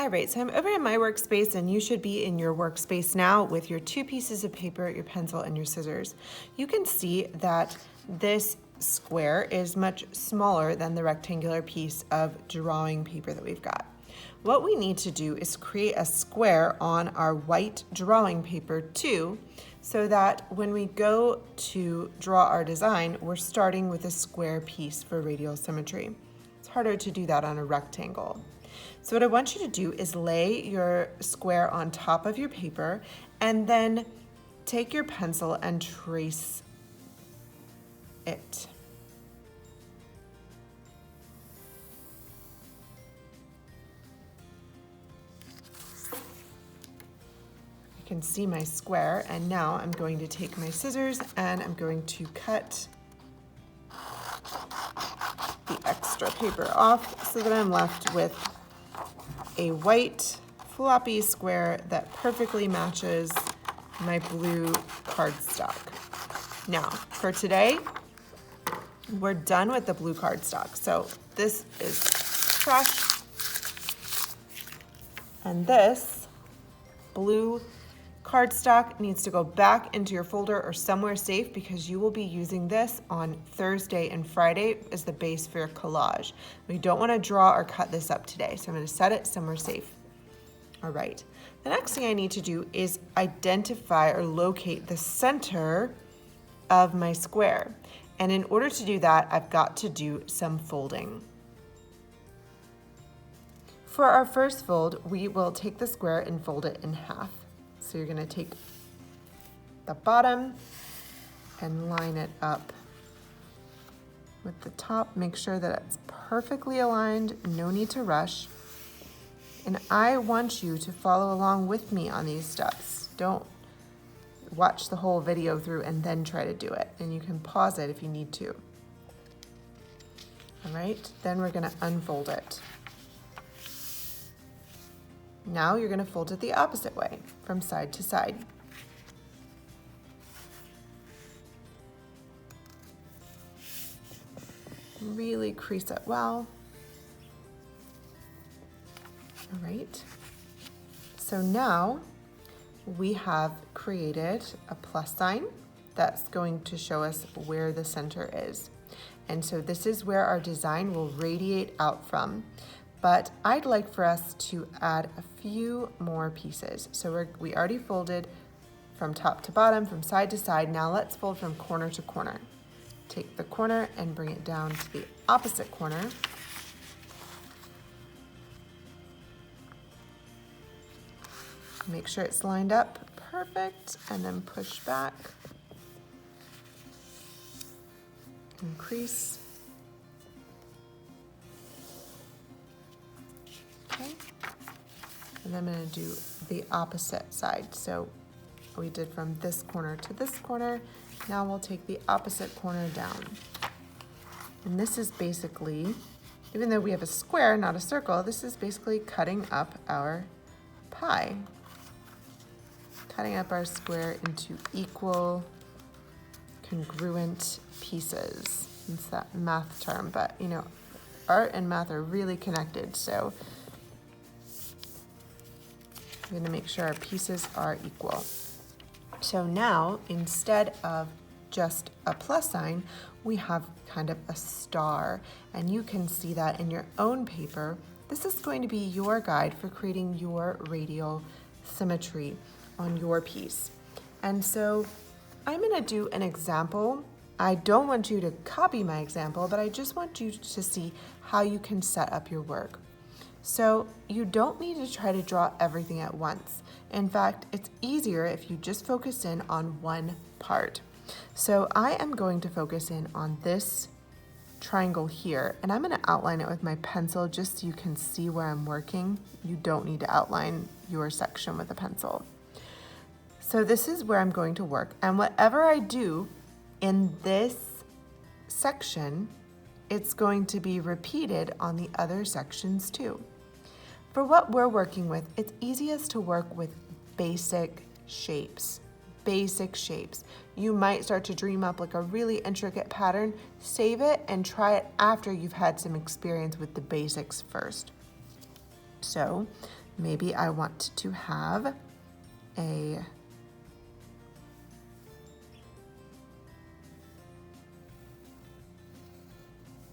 All right, so I'm over in my workspace and you should be in your workspace now with your 2 pieces of paper, your pencil, and your scissors. You can see that this square is much smaller than the rectangular piece of drawing paper that we've got. What we need to do is create a square on our white drawing paper too, so that when we go to draw our design, we're starting with a square piece for radial symmetry. It's harder to do that on a rectangle. So what I want you to do is lay your square on top of your paper and then take your pencil and trace it. You can see my square, and now I'm going to take my scissors and I'm going to cut the extra paper off so that I'm left with a white floppy square that perfectly matches my blue cardstock. Now, for today, we're done with the blue cardstock. So this is trash, and this blue cardstock needs to go back into your folder or somewhere safe because you will be using this on Thursday and Friday as the base for your collage. We don't want to draw or cut this up today, so I'm going to set it somewhere safe. All right, the next thing I need to do is identify or locate the center of my square. And in order to do that, I've got to do some folding. For our first fold, we will take the square and fold it in half. So you're going to take the bottom and line it up with the top. Make sure that it's perfectly aligned, no need to rush. And I want you to follow along with me on these steps. Don't watch the whole video through and then try to do it. And you can pause it if you need to. All right, then we're going to unfold it. Now you're going to fold it the opposite way, from side to side. Really crease it well. All right. So now we have created a plus sign that's going to show us where the center is. And so this is where our design will radiate out from. But I'd like for us to add a few more pieces. So we already folded from top to bottom, from side to side. Now let's fold from corner to corner. Take the corner and bring it down to the opposite corner. Make sure it's lined up perfect, and then push back and crease. Okay, and then I'm going to do the opposite side. So we did from this corner to this corner. Now we'll take the opposite corner down. And this is basically, even though we have a square, not a circle, this is basically cutting up our pie. Cutting up our square into equal, congruent pieces. It's that math term, but you know, art and math are really connected, so I'm going to make sure our pieces are equal. So now, instead of just a plus sign, we have kind of a star, and you can see that in your own paper. This is going to be your guide for creating your radial symmetry on your piece. And so I'm going to do an example. I don't want you to copy my example, but I just want you to see how you can set up your work. So you don't need to try to draw everything at once. In fact, it's easier if you just focus in on one part. So I am going to focus in on this triangle here, and I'm going to outline it with my pencil just so you can see where I'm working. You don't need to outline your section with a pencil. So this is where I'm going to work, and whatever I do in this section, it's going to be repeated on the other sections too. For what we're working with, it's easiest to work with basic shapes. Basic shapes. You might start to dream up like a really intricate pattern. Save it and try it after you've had some experience with the basics first. So Maybe I want to have a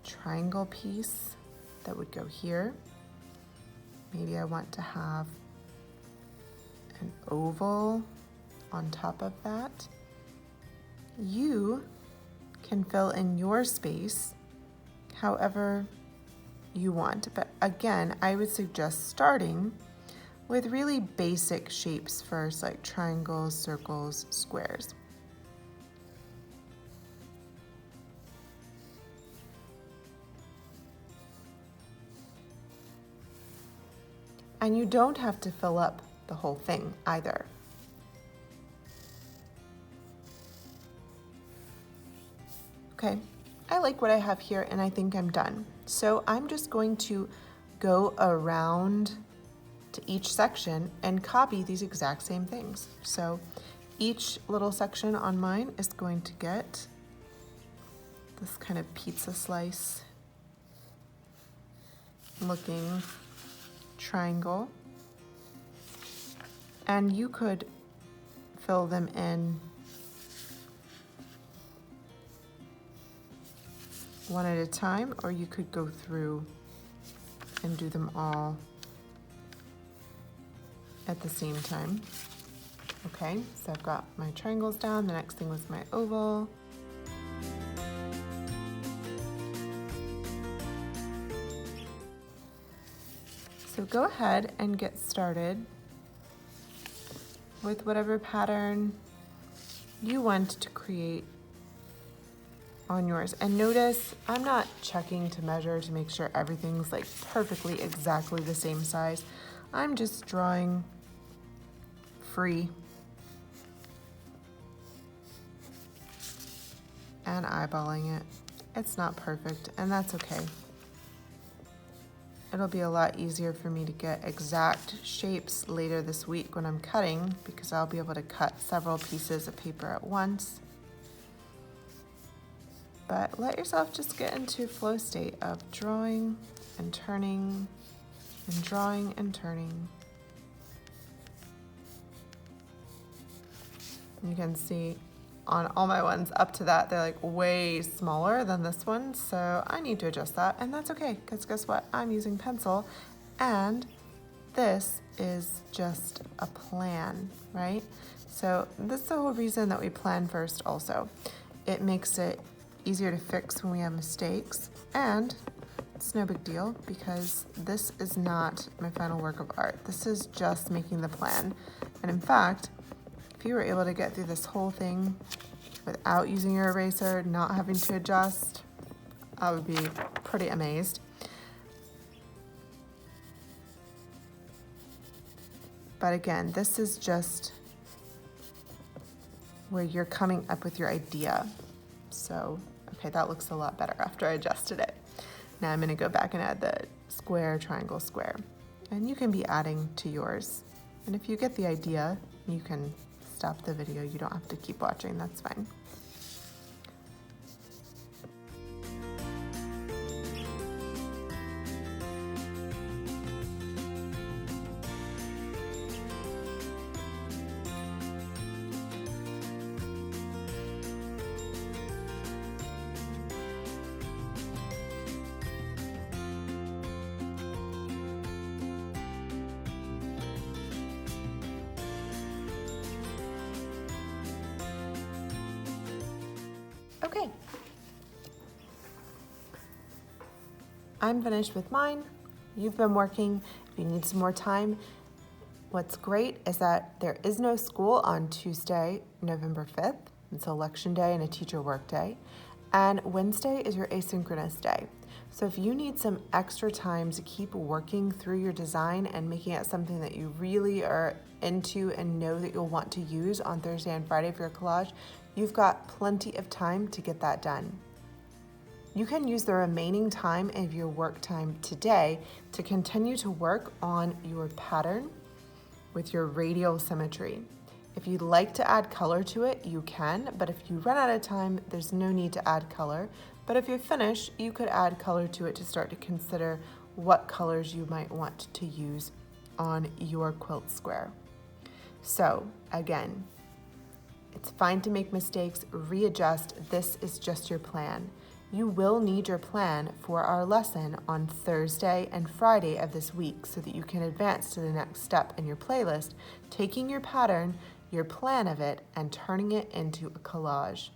triangle piece that would go here. Maybe I want to have an oval on top of that. You can fill in your space however you want, but again, I would suggest starting with really basic shapes first, like triangles, circles, squares. And you don't have to fill up the whole thing either. Okay, I like what I have here and I think I'm done. So I'm just going to go around to each section and copy these exact same things. So each little section on mine is going to get this kind of pizza slice looking triangle. And you could fill them in one at a time, or you could go through and do them all at the same time. Okay, so I've got my triangles down. The next thing was my oval. So go ahead and get started with whatever pattern you want to create on yours. And notice I'm not checking to measure to make sure everything's like perfectly exactly the same size. I'm just drawing free and eyeballing it. It's not perfect, and that's okay. It'll be a lot easier for me to get exact shapes later this week when I'm cutting, because I'll be able to cut several pieces of paper at once. But let yourself just get into a flow state of drawing and turning and drawing and turning. You can see on all my ones up to that, they're like way smaller than this one. So I need to adjust that, and that's okay, because guess what? I'm using pencil, and this is just a plan, right? So this is the whole reason that we plan first also. It makes it easier to fix when we have mistakes, and it's no big deal because this is not my final work of art. This is just making the plan. And in fact, if you were able to get through this whole thing without using your eraser, not having to adjust, I would be pretty amazed. But again, this is just where you're coming up with your idea. So, okay, that looks a lot better after I adjusted it. Now I'm gonna go back and add the square, triangle, square. And you can be adding to yours. And if you get the idea, you can stop the video. You don't have to keep watching, that's fine. Okay, I'm finished with mine. You've been working. If you need some more time, what's great is that there is no school on Tuesday, November 5th. It's election day and a teacher work day. And Wednesday is your asynchronous day. So if you need some extra time to keep working through your design and making it something that you really are into and know that you'll want to use on Thursday and Friday for your collage, you've got plenty of time to get that done. You can use the remaining time of your work time today to continue to work on your pattern with your radial symmetry. If you'd like to add color to it, you can, but if you run out of time, there's no need to add color. But if you're finished, you could add color to it to start to consider what colors you might want to use on your quilt square. So again, it's fine to make mistakes, readjust. This is just your plan. You will need your plan for our lesson on Thursday and Friday of this week so that you can advance to the next step in your playlist, taking your pattern, your plan of it, and turning it into a collage.